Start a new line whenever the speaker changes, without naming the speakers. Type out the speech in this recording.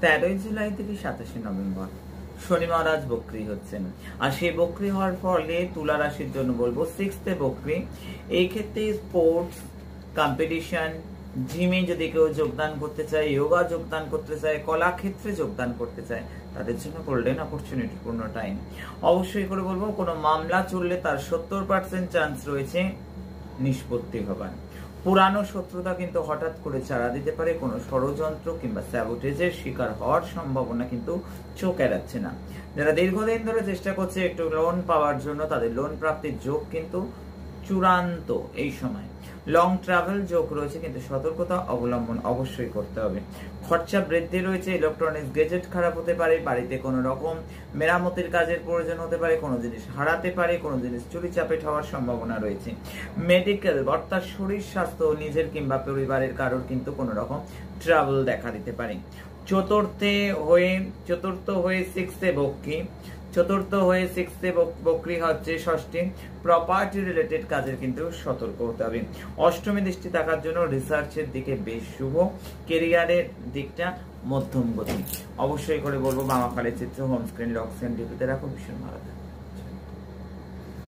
13 জুলাই থেকে 27 নভেম্বর শনি মহারাজ বক্রী হচ্ছেন। আর সেই বক্রী হওয়ার ফলে তুলা রাশির জন্য বলবো 6th বক্রী। এই ক্ষেত্রে স্পোর্টস, কম্পিটিশন, জিমে যদি কেউ যোগদান করতে চায়, যোগা যোগদান করতে চায়, কলাক্ষেত্রে যোগদান করতে চায়, তাদের জন্য গোল্ডেন অপরচুনিটি পূর্ণ টাইম। অবশ্যই করে বলবো, কোনো মামলা চললে তার 70% চান্স রয়েছে নিষ্পত্তি হবার। পুরানো শত্রুতা কিন্তু হঠাৎ করে চারা দিতে পারে, কোনো ষড়যন্ত্র কিংবা স্যাবোটেজের শিকার হওয়ার সম্ভাবনা কিন্তু চোখ এড়াচ্ছে না। যারা দীর্ঘদিন ধরে চেষ্টা করছে একটু লোন পাওয়ার জন্য, তাদের লোন প্রাপ্তির যোগ কিন্তু চূড়ান্ত এই সময়। লং ট্রাভেল যোগ রয়েছে, কিন্তু সতর্কতা অবলম্বন অবশ্যই করতে হবে। খরচা বৃদ্ধি রয়েছে, ইলেকট্রনিক্স গেজেট খারাপ হতে পারে, বাড়িতে কোনো রকম মেরামতির কাজের প্রয়োজন হতে পারে, কোনো জিনিস হারাতে পারে, কোনো জিনিস চুরি চাপেট হওয়ার সম্ভাবনা রয়েছে। মেডিকেল অর্থাৎ শরীর স্বাস্থ্য নিজের কিংবা পরিবারের কারোর কিন্তু কোনো রকম ট্রাভেল দেখা দিতে পারে। চতুর্থ হয়ে 6th বক্রী, চতুর্থ হয়ে 6th বক্রী হচ্ছে ষষ্ঠী। প্রপার্টি রিলেটেড কাজের কিন্তু সতর্ক হতে হবে। অষ্টমী দৃষ্টি থাকার জন্য রিসার্চের দিকে বেশ শুভ, কেরিয়ারের দিকটা মধ্যম গতি। অবশ্যই করে বলবো, বামাখালের চিত্র হোম স্ক্রিন লক স্ক্রিন ডিপিতে রাখো, ভীষণ ভালো থাকে।